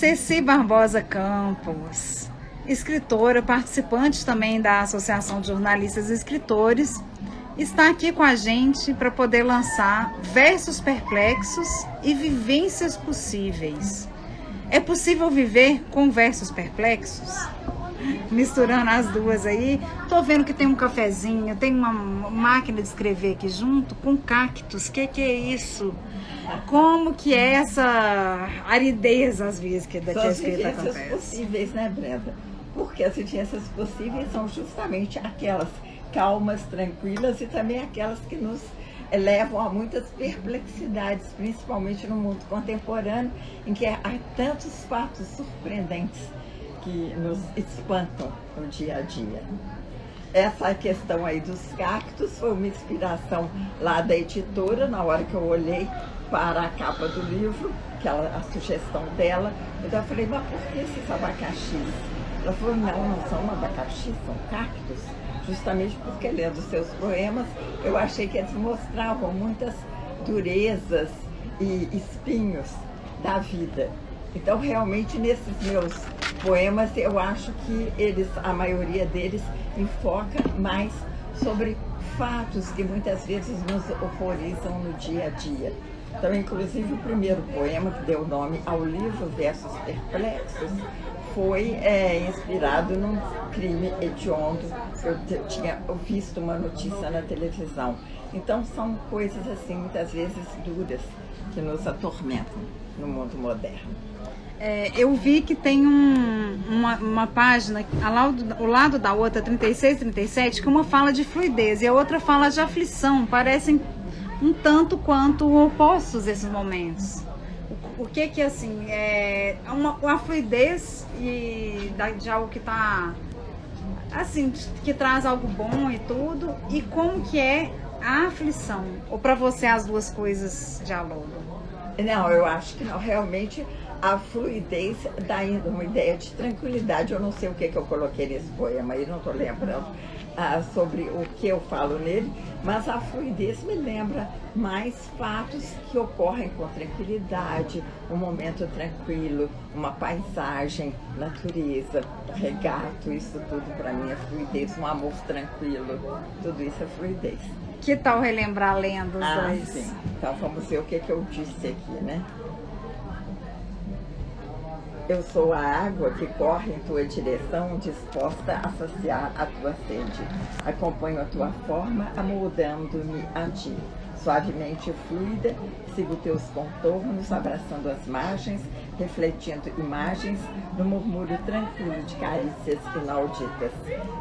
Ceci Barbosa Campos, escritora, participante também da Associação de Jornalistas e Escritores, está aqui com a gente para poder lançar Versos Perplexos e Vivências Possíveis. É possível viver com versos perplexos? Misturando as duas aí. Tô vendo que tem um cafezinho, tem uma máquina de escrever aqui junto com cactos. Que é isso? Como que é essa aridez às vezes que da escrita acontece? São as vivências possíveis, né, Brenda? Porque as vivências possíveis são justamente aquelas calmas, tranquilas e também aquelas que nos levam a muitas perplexidades, principalmente no mundo contemporâneo, em que há tantos fatos surpreendentes que nos espantam no dia a dia. Essa questão aí dos cactos foi uma inspiração lá da editora, na hora que eu olhei para a capa do livro, a sugestão dela, eu falei, mas por que esses abacaxis? Ela falou, não são abacaxis, são cactos. Justamente porque lendo seus poemas, eu achei que eles mostravam muitas durezas e espinhos da vida. Então, realmente, nesses meus poemas, eu acho que a maioria deles enfoca mais sobre fatos que muitas vezes nos horrorizam no dia a dia. Então, inclusive, o primeiro poema que deu nome ao livro Versos Perplexos foi inspirado num crime hediondo que eu tinha visto uma notícia na televisão. Então são coisas assim, muitas vezes duras, que nos atormentam no mundo moderno. Eu vi que tem uma página ao lado da outra, 36, 37, que uma fala de fluidez e a outra fala de aflição. Parecem um tanto quanto opostos esses momentos. O que assim, uma fluidez de algo que está, assim, que traz algo bom e tudo, e como que é a aflição? Ou para você as duas coisas dialogam? Não, eu acho que não, realmente a fluidez dá ainda uma ideia de tranquilidade. Eu não sei o que eu coloquei nesse poema aí, não estou lembrando sobre o que eu falo nele, mas a fluidez me lembra mais fatos que ocorrem com tranquilidade, um momento tranquilo, uma paisagem, natureza, regato, isso tudo para mim é fluidez, um amor tranquilo, tudo isso é fluidez. Que tal relembrar lendo os dois? Sim. Então vamos ver o que eu disse aqui, né? Eu sou a água que corre em tua direção, disposta a saciar a tua sede. Acompanho a tua forma, amoldando-me a ti. Suavemente fluida, sigo teus contornos, abraçando as margens, refletindo imagens no murmúrio tranquilo de carícias inauditas.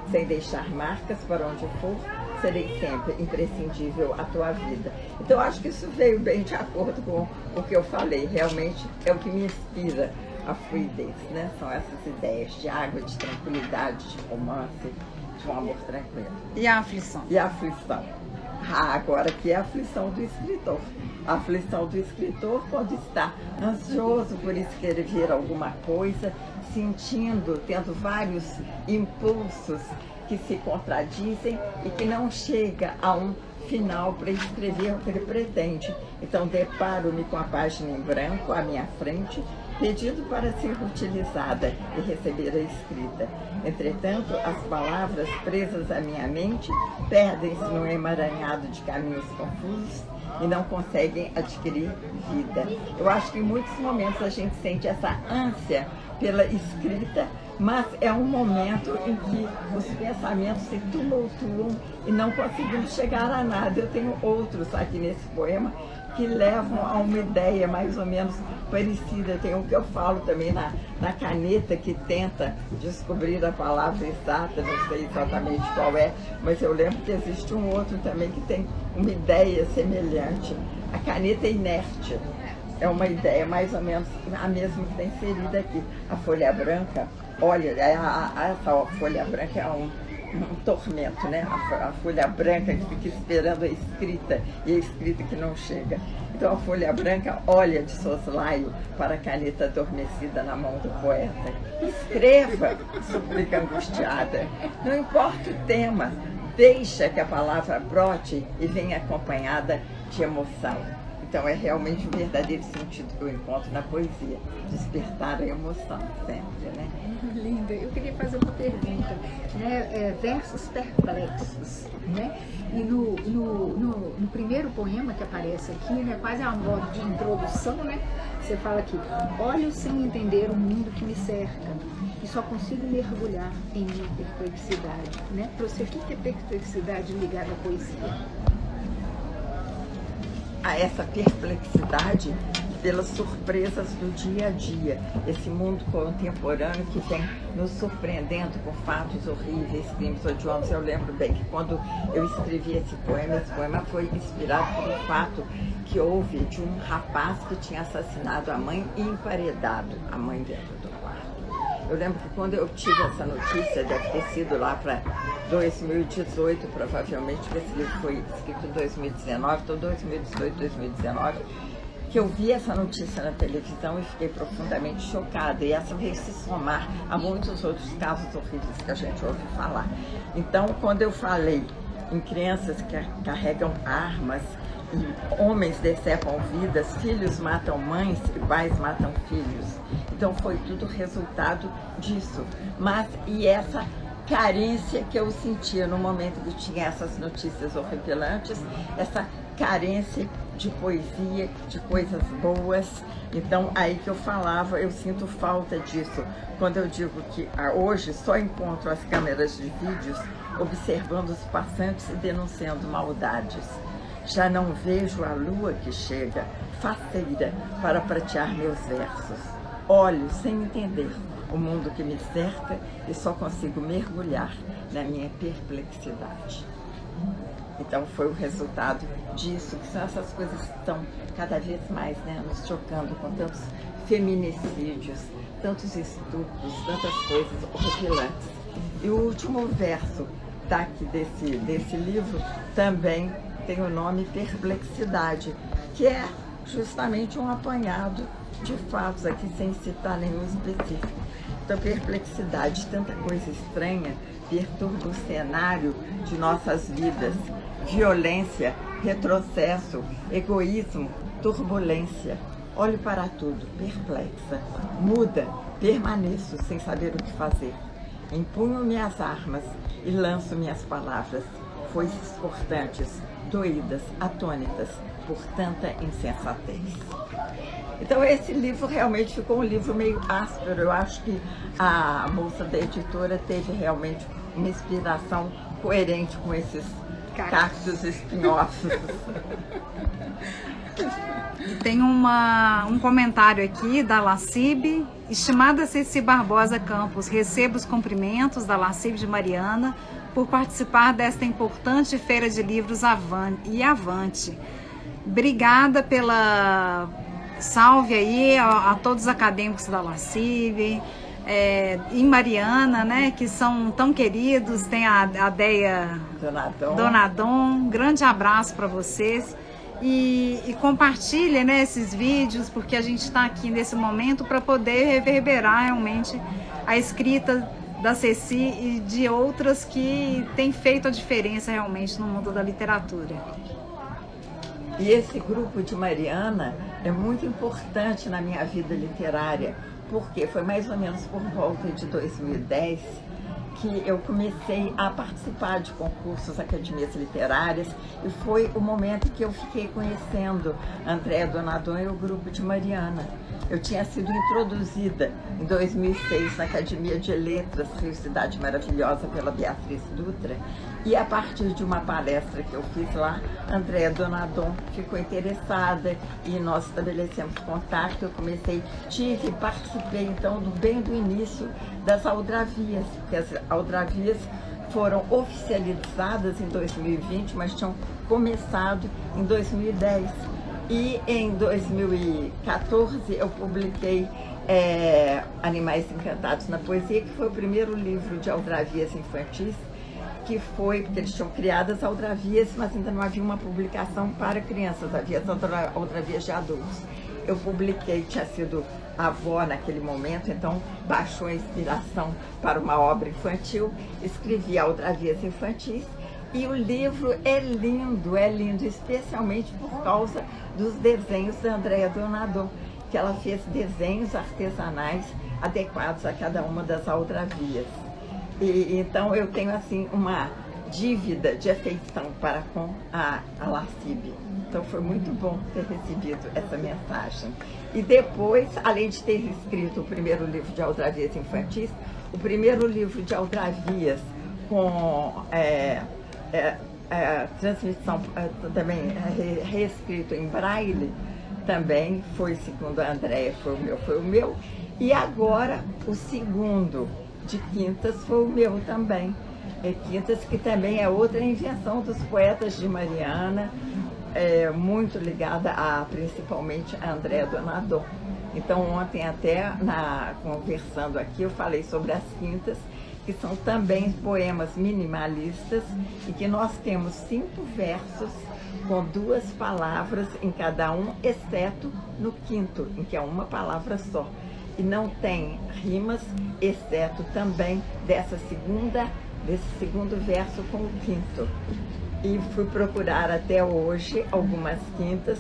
Sem deixar marcas para onde for, serei sempre imprescindível à tua vida. Então, acho que isso veio bem de acordo com o que eu falei. Realmente é o que me inspira a fluidez, né? São essas ideias de água, de tranquilidade, de romance, de um amor tranquilo. E a aflição? E a aflição? Agora que é a aflição do escritor. A aflição do escritor quando está ansioso por escrever alguma coisa, sentindo, tendo vários impulsos que se contradizem e que não chega a um final para escrever o que ele pretende. Então deparo-me com a página em branco à minha frente, pedindo para ser utilizada e receber a escrita. Entretanto, as palavras presas à minha mente perdem-se num emaranhado de caminhos confusos e não conseguem adquirir vida. Eu acho que em muitos momentos a gente sente essa ânsia pela escrita, mas é um momento em que os pensamentos se tumultuam e não conseguimos chegar a nada. Eu tenho outros aqui nesse poema que levam a uma ideia mais ou menos parecida. Tem um que eu falo também na caneta, que tenta descobrir a palavra exata, não sei exatamente qual é, mas eu lembro que existe um outro também que tem uma ideia semelhante. A caneta inerte é uma ideia mais ou menos a mesma que está inserida aqui. A folha branca, olha, essa folha branca é um tormento, né? A folha branca que fica esperando a escrita e a escrita que não chega. Então a folha branca olha de soslaio para a caneta adormecida na mão do poeta. Escreva, suplica angustiada. Não importa o tema, deixa que a palavra brote e venha acompanhada de emoção. Então é realmente o verdadeiro sentido que eu encontro na poesia, despertar a emoção sempre, né? Linda. Eu queria fazer uma pergunta, né? Versos perplexos, né? E no primeiro poema que aparece aqui, né? Quase a modo de introdução, né? Você fala aqui: olho sem entender o mundo que me cerca e só consigo mergulhar em minha perplexidade, né? Para você, o que é perplexidade ligada à poesia? A essa perplexidade pelas surpresas do dia a dia, esse mundo contemporâneo que vem nos surpreendendo com fatos horríveis, crimes odiosos. Eu lembro bem que quando eu escrevi esse poema foi inspirado por um fato que houve de um rapaz que tinha assassinado a mãe e emparedado a mãe dentro do quarto. Eu lembro que quando eu tive essa notícia, deve ter sido lá para 2018, provavelmente, porque esse livro foi escrito em 2019, então 2018, 2019, que eu vi essa notícia na televisão e fiquei profundamente chocada. E essa veio se somar a muitos outros casos horríveis que a gente ouve falar. Então, quando eu falei em crianças que carregam armas, e homens decepam vidas, filhos matam mães e pais matam filhos. Então foi tudo resultado disso. E essa carência que eu sentia no momento que tinha essas notícias horripilantes, essa carência de poesia, de coisas boas. Então aí que eu falava, eu sinto falta disso. Quando eu digo que hoje só encontro as câmeras de vídeos observando os passantes e denunciando maldades. Já não vejo a lua que chega, faceira, para pratear meus versos. Olho sem entender o mundo que me cerca e só consigo mergulhar na minha perplexidade. Então foi o resultado disso, que são essas coisas que estão cada vez mais, né, nos chocando com tantos feminicídios, tantos estupros, tantas coisas horripilantes. E o último verso daqui desse livro também tem o nome Perplexidade, que é justamente um apanhado de fatos aqui, sem citar nenhum específico. Então, perplexidade, tanta coisa estranha, perturba o cenário de nossas vidas. Violência, retrocesso, egoísmo, turbulência. Olho para tudo, perplexa, muda, permaneço sem saber o que fazer. Empunho minhas armas e lanço minhas palavras, foices cortantes, doídas, atônitas por tanta insensatez. Então esse livro realmente ficou um livro meio áspero. Eu acho que a moça da editora teve realmente uma inspiração coerente com esses cactos espinhosos. Tem um comentário aqui da Lacibe. Estimada Ceci Barbosa Campos, recebo os cumprimentos da Lacibe de Mariana por participar desta importante feira de livros avante. Obrigada pela salve aí a todos os acadêmicos da Lacibe e Mariana, né, que são tão queridos. Tem a Deia Donadon. Grande abraço para vocês. E compartilhe, né, esses vídeos, porque a gente está aqui nesse momento para poder reverberar realmente a escrita da Ceci e de outras que têm feito a diferença realmente no mundo da literatura. E esse grupo de Mariana é muito importante na minha vida literária, porque foi mais ou menos por volta de 2010 que eu comecei a participar de concursos, academias literárias, e foi o momento que eu fiquei conhecendo Andréa Donadon e o grupo de Mariana. Eu tinha sido introduzida em 2006 na Academia de Letras, Rio Cidade Maravilhosa, pela Beatriz Dutra, e a partir de uma palestra que eu fiz lá, Andréa Donadon ficou interessada e nós estabelecemos contato. Eu participei então bem do início das aldravias, porque as aldravias foram oficializadas em 2020, mas tinham começado em 2010. E em 2014 eu publiquei Animais Encantados na Poesia, que foi o primeiro livro de aldravias infantis, que foi, porque eles tinham criado as aldravias, mas ainda não havia uma publicação para crianças, havia as aldravias de adultos. Eu publiquei, tinha sido avó naquele momento, então baixou a inspiração para uma obra infantil, escrevi aldravias infantis E o livro é lindo, especialmente por causa dos desenhos da Andréa Donadon, que ela fez desenhos artesanais adequados a cada uma das aldravias. E então eu tenho assim uma dívida de afeição para com a Lascibe. Então foi muito bom ter recebido essa mensagem. E depois, além de ter escrito o primeiro livro de aldravias infantis, o primeiro livro de aldravias com transmissão também reescrito em braille, também foi, segundo a Andréa, foi o meu. E agora o segundo de Quintas foi o meu também. Quintas, que também é outra invenção dos poetas de Mariana, muito ligada principalmente a Andréa Donadon. Então ontem até, conversando aqui, eu falei sobre as quintas, que são também poemas minimalistas e que nós temos 5 versos com 2 palavras em cada um, exceto no quinto, em que é uma palavra só. E não tem rimas, exceto também desse segundo verso com o quinto. E fui procurar até hoje algumas quintas,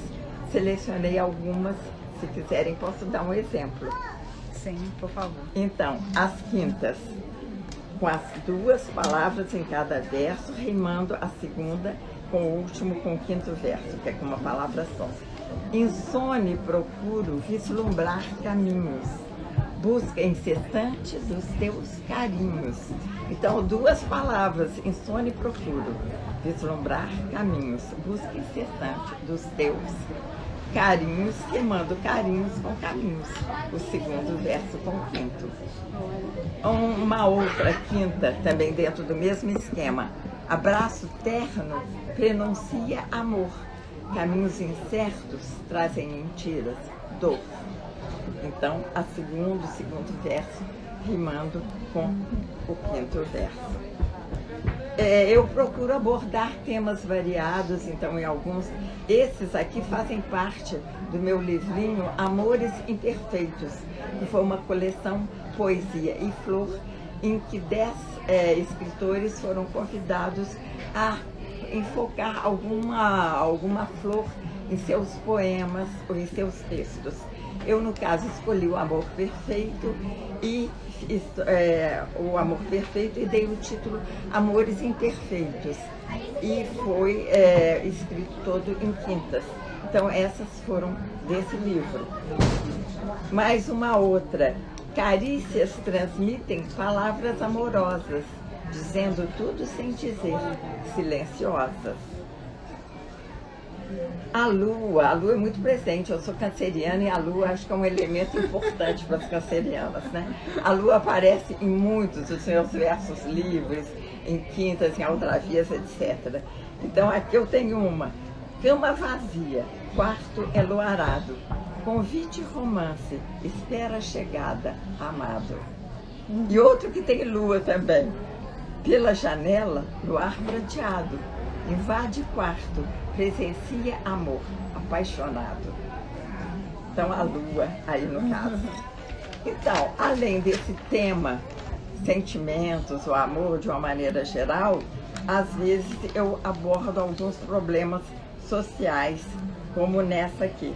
selecionei algumas, se quiserem posso dar um exemplo. Sim, por favor. Então, as quintas, com as 2 palavras em cada verso, rimando a segunda com o último com o quinto verso, que é com uma palavra só. Insone procuro vislumbrar caminhos, busca incessante dos teus carinhos. Então, 2 palavras, insone procuro vislumbrar caminhos, busca incessante dos teus carinhos, queimando carinhos com caminhos. O segundo verso com o quinto. Uma outra quinta, também dentro do mesmo esquema. Abraço terno prenuncia amor. Caminhos incertos trazem mentiras, dor. Então, o segundo verso, rimando com o quinto verso. Eu procuro abordar temas variados, então em alguns, esses aqui fazem parte do meu livrinho Amores Imperfeitos, que foi uma coleção Poesia e Flor, em que 10 escritores foram convidados a enfocar alguma flor em seus poemas ou em seus textos. Eu, no caso, escolhi o Amor Perfeito e o Amor Perfeito e dei o título Amores Imperfeitos. E foi escrito todo em quintas. Então, essas foram desse livro. Mais uma outra. Carícias transmitem palavras amorosas, dizendo tudo sem dizer, silenciosas. A lua é muito presente, eu sou canceriana e a lua acho que é um elemento importante para as cancerianas, né? A lua aparece em muitos dos meus versos livres, em quintas, em aldravias, etc. Então aqui eu tenho uma. Cama vazia, quarto enluarado, convite romance, espera a chegada, amado. E outro que tem lua também. Pela janela, luar prateado, invade quarto, presencia amor, apaixonado. Então, a lua aí no caso. Então, além desse tema, sentimentos, o amor de uma maneira geral, às vezes eu abordo alguns problemas sociais, como nessa aqui.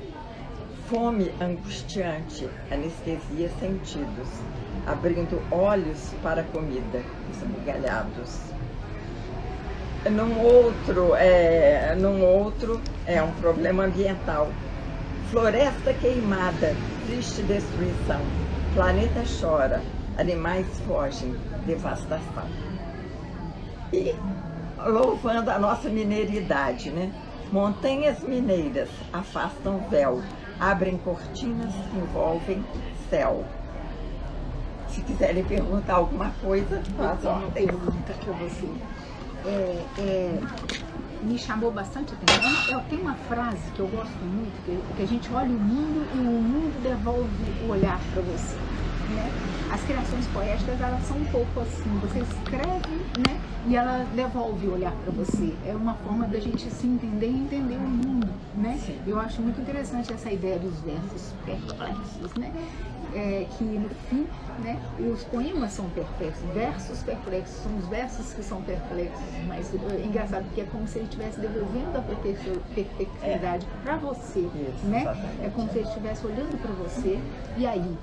Fome angustiante, anestesia sentidos, abrindo olhos para a comida, esbugalhados. Num outro é um problema ambiental. Floresta queimada, triste destruição. Planeta chora, animais fogem, devastação. E louvando a nossa mineiridade, né? Montanhas mineiras afastam véu, abrem cortinas, envolvem céu. Se quiserem perguntar alguma coisa, façam uma pergunta para você. Me chamou bastante atenção. Tem uma frase que eu gosto muito, que a gente olha o mundo e o mundo devolve o olhar para você, né? as criações poéticas, elas são um pouco assim, você escreve, né, e ela devolve o olhar para você. É uma forma da gente se entender e entender o mundo, né? Sim. Eu acho muito interessante essa ideia dos versos perplexos, né? Que no fim, né, os poemas são perplexos, versos perplexos, são os versos que são perplexos, mas é engraçado porque é como se ele estivesse devolvendo a perplexidade para você, Isso, né? exatamente. É como se ele estivesse olhando para você e aí,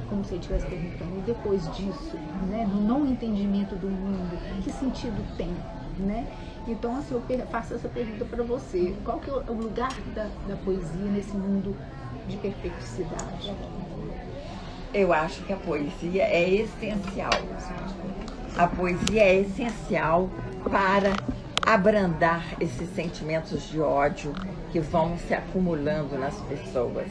como se ele estivesse perguntando, e depois disso, né, no não entendimento do mundo, que sentido tem, né? Então, assim, eu faço essa pergunta para você, qual que é o lugar da poesia nesse mundo de perplexidade? Eu acho que a poesia é essencial. A poesia é essencial para abrandar esses sentimentos de ódio que vão se acumulando nas pessoas.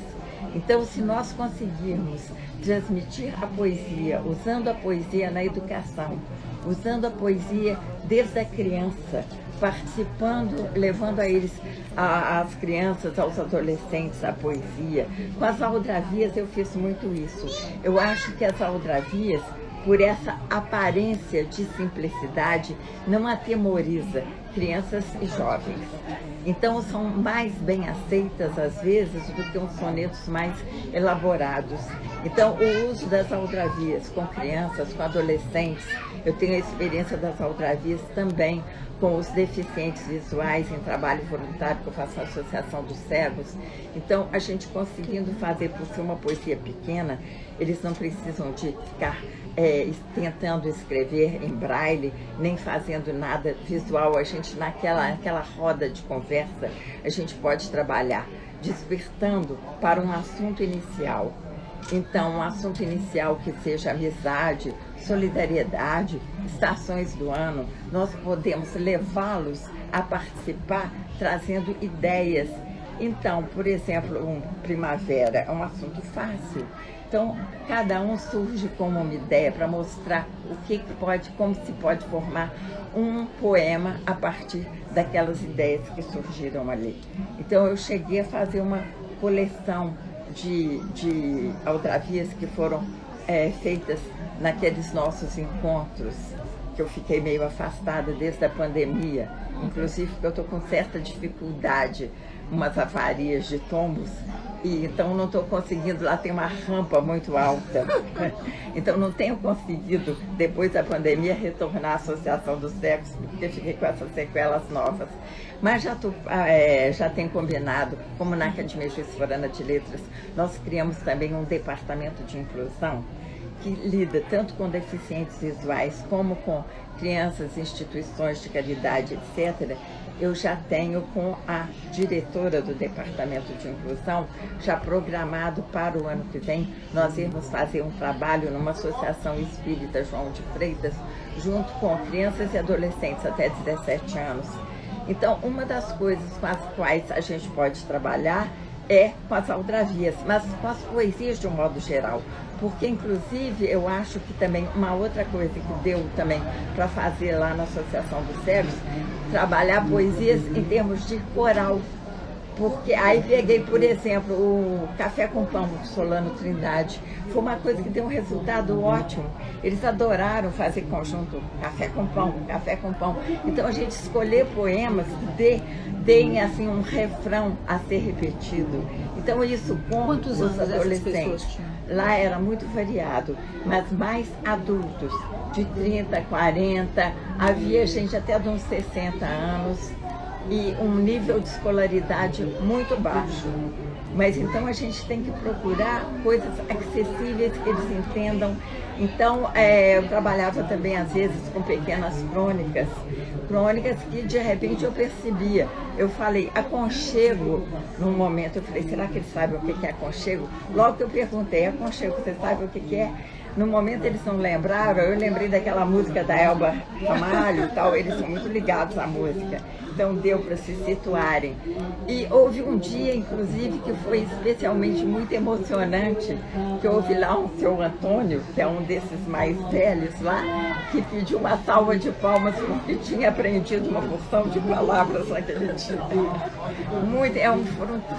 Então, se nós conseguirmos transmitir a poesia, usando a poesia na educação, usando a poesia desde a criança, participando, levando a eles, às crianças, aos adolescentes, a poesia. Com as aldravias eu fiz muito isso. Eu acho que as aldravias, por essa aparência de simplicidade, não atemoriza crianças e jovens. Então são mais bem aceitas às vezes do que uns sonetos mais elaborados. Então o uso das aldravias com crianças, com adolescentes, eu tenho a experiência das aldravias também com os deficientes visuais em trabalho voluntário que eu faço na Associação dos Cegos. Então a gente conseguindo fazer, por ser uma poesia pequena, eles não precisam de ficar tentando escrever em braille, nem fazendo nada visual. A gente naquela roda de conversa, a gente pode trabalhar despertando para um assunto inicial. Então, um assunto inicial que seja amizade, solidariedade, estações do ano, nós podemos levá-los a participar trazendo ideias. Então, por exemplo, primavera é um assunto fácil. Então, cada um surge com uma ideia para mostrar como se pode formar um poema a partir daquelas ideias que surgiram ali. Então, eu cheguei a fazer uma coleção de aldravias que foram feitas naqueles nossos encontros, que eu fiquei meio afastada desde a pandemia, inclusive porque eu estou com certa dificuldade, umas avarias de tombos, e então não estou conseguindo, lá tem uma rampa muito alta, então não tenho conseguido, depois da pandemia, retornar à Associação dos Cegos, porque fiquei com essas sequelas novas. Mas já tenho combinado, como na Academia Juiz de Fora de Letras, nós criamos também um departamento de inclusão, que lida tanto com deficientes visuais como com crianças, instituições de caridade, etc., eu já tenho com a diretora do Departamento de Inclusão, já programado para o ano que vem, nós irmos fazer um trabalho numa associação espírita João de Freitas, junto com crianças e adolescentes até 17 anos. Então, uma das coisas com as quais a gente pode trabalhar é com as aldravias, mas com as poesias de um modo geral. Porque, inclusive, eu acho que também uma outra coisa que deu também para fazer lá na Associação dos Cegos, trabalhar poesias em termos de coral. Porque aí peguei, por exemplo, o Café com Pão, do Solano Trindade. Foi uma coisa que deu um resultado ótimo. Eles adoraram fazer conjunto Café com Pão, Café com Pão. Então a gente escolher poemas que deem assim um refrão a ser repetido. Então isso com Quantos os anos adolescentes. Lá era muito variado, mas mais adultos, de 30, 40, havia gente até de uns 60 anos. E um nível de escolaridade muito baixo. Mas então a gente tem que procurar coisas acessíveis que eles entendam. Então eu trabalhava também às vezes com pequenas crônicas que de repente eu percebia. Eu falei aconchego num momento, eu falei, será que eles sabem o que é aconchego? Logo que eu perguntei, aconchego, você sabe o que é? No momento eles não lembraram, eu lembrei daquela música da Elba Ramalho e tal, eles são muito ligados à música. então deu para se situarem. E houve um dia, inclusive, que foi especialmente muito emocionante, que houve lá um seu Antônio, que é um desses mais velhos lá, que pediu uma salva de palmas porque tinha aprendido uma porção de palavras naquele dia.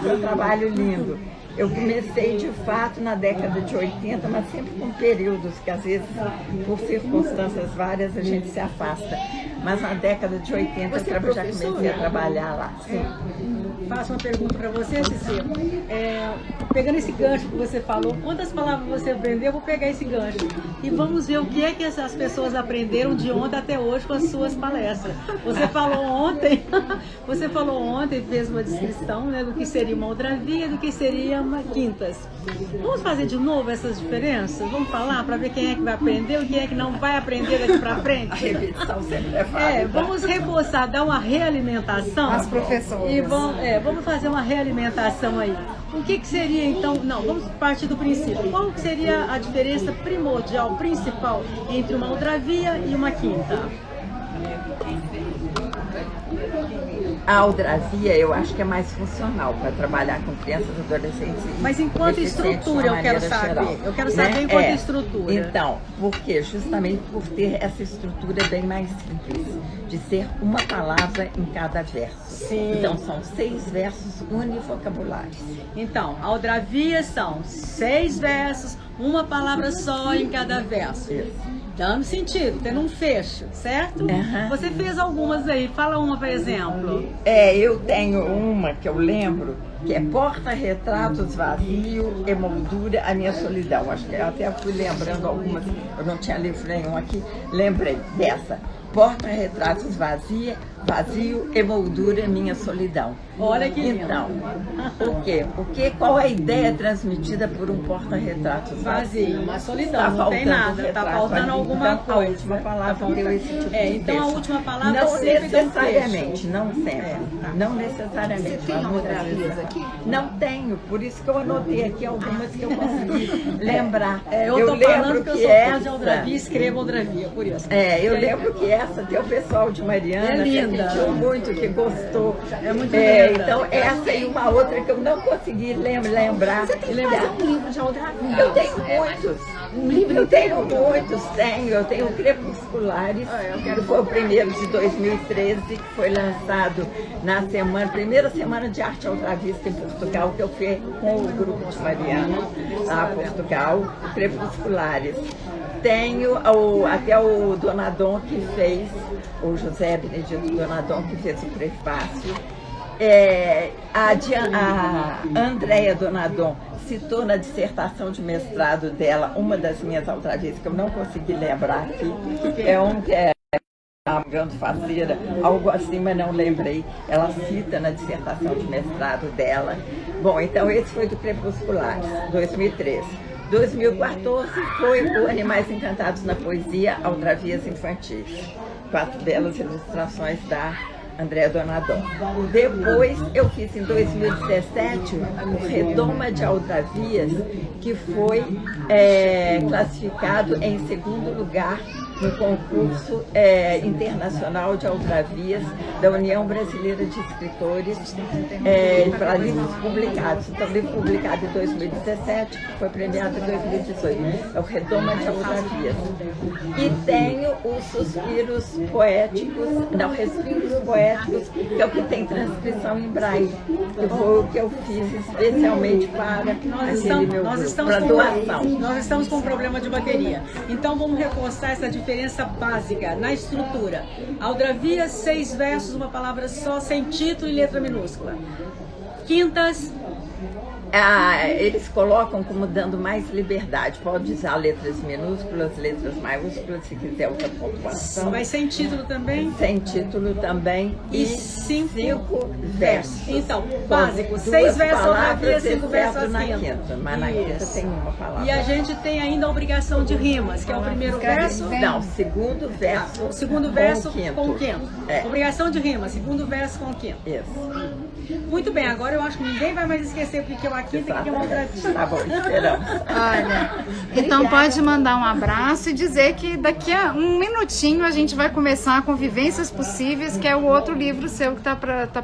Foi um trabalho lindo. Eu comecei, de fato, na década de 80, mas sempre com períodos que, às vezes, por circunstâncias várias, a gente se afasta. Mas na década de 80 Você eu já comecei a trabalhar lá. Sim. Faço uma pergunta para você, Cecília. Pegando esse gancho que você falou, quantas palavras você aprendeu? Eu vou pegar esse gancho. E vamos ver o que é que essas pessoas aprenderam de ontem até hoje com as suas palestras. Você falou ontem, fez uma descrição, né, do que seria uma aldravia, do que seria uma quintas. Vamos fazer de novo essas diferenças? Vamos falar para ver quem é que vai aprender e quem é que não vai aprender daqui para frente? A repetição sempre é válida. Vamos reforçar, dar uma realimentação. As professoras. E vamos fazer uma realimentação aí. O que seria então? Não, vamos partir do princípio. Qual que seria a diferença primordial, principal, entre uma aldravia e uma quinta? A aldravia eu acho que é mais funcional para trabalhar com crianças, adolescentes. Mas enquanto estrutura eu quero saber. Geral, eu quero saber enquanto estrutura. Então, porque justamente por ter essa estrutura bem mais simples, de ser uma palavra em cada verso. Sim. Então são 6 versos univocabulares. Então, aldravias são 6 versos, uma palavra só em cada verso. Isso. Dando sentido, tendo um fecho, certo? Uhum. Você fez algumas aí, fala uma, por exemplo. Eu tenho uma que eu lembro, que é porta-retratos vazio, emoldura a minha solidão. Acho que eu até fui lembrando algumas, eu não tinha livro nenhum aqui, lembrei dessa. Porta-retratos vazio, emoldura minha solidão. Olha que lindo. Então, por quê? Porque qual é a ideia transmitida por um porta-retratos Vazio, uma solidão, Tá não tem faltando nada, tá retrato faltando ali. alguma Então, coisa. a última palavra deu esse tipo de então a texto. última palavra não sempre deu um necessariamente, fecho. não sempre. Não necessariamente. Você tem mas muitas aldravias vezes- aqui? Não tenho, por isso que eu anotei aqui algumas que eu consegui lembrar. Eu tô falando que eu sou fã de aldravia, essa... escrevo aldravia, por isso. eu lembro que essa tem o pessoal de Mariana, É linda. que pediu muito, que gostou. É muito linda. Então, essa e uma outra que eu não consegui lembrar. Você tem que fazer um livro de aldravia. Eu tenho muitos. Eu tenho muitos, Eu tenho Crepusculares, que foi o primeiro de 2013, que foi lançado na primeira semana de arte aldravista em Portugal, que eu fiz com o grupo de Mariana, lá em Portugal, Crepusculares. Tenho até o Donadon que fez, o José Benedito Donadon que fez o prefácio. A Andréia Donadon citou na dissertação de mestrado dela uma das minhas aldravias que eu não consegui lembrar aqui. É um que é grande faceira, algo assim, mas não lembrei. Ela cita na dissertação de mestrado dela. Bom, então esse foi do Crepusculares, 2013. 2014 foi o Animais Encantados na Poesia, Aldravias Infantis, 4 belas ilustrações da Andréa Donadon. Depois eu fiz em 2017 o Redoma de Aldravias, que foi classificado em 2º lugar no concurso internacional de aldravias da União Brasileira de Escritores para livros publicados. Então, livro publicado em 2017, que foi premiado em 2018. É o Redoma de Aldravias. E tenho os Suspiros Poéticos, Respiros Poéticos, que é o que tem transcrição em braille, que foi o que eu fiz especialmente para doação. Nós estamos com um problema de bateria. Então vamos reforçar essa diferença básica na estrutura. Aldravia, 6 versos, uma palavra só, sem título e letra minúscula. Quintas. Eles colocam como dando mais liberdade. Pode usar letras minúsculas, letras maiúsculas, se quiser outra pontuação. Mas sem título também? Sem título também. E 5 versos. Então, básico, 6 versos aldravia, 5 versos na quinta. quinta. Mas na quinta tem uma palavra. E a gente tem ainda a obrigação de rimas, que é o primeiro verso. Não, 2º verso. O 2º verso com o quinto. É. Obrigação de rima, 2º verso com o quinto. Isso. Muito bem, agora eu acho que ninguém vai mais esquecer o que eu quinta que vamos pra ti. Tá bom, esperamos. Olha, então pode mandar um abraço e dizer que daqui a um minutinho a gente vai começar com Vivências Possíveis, que é o outro livro seu que tá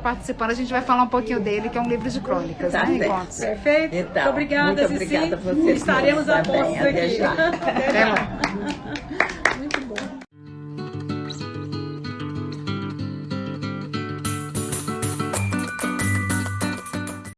participando. A gente vai falar um pouquinho dele, que é um livro de crônicas, Tá né, certo. Encontros? Perfeito? Então, muito obrigada, muito Cici. obrigada a vocês. Estaremos a Também, postos até aqui. já. Até lá.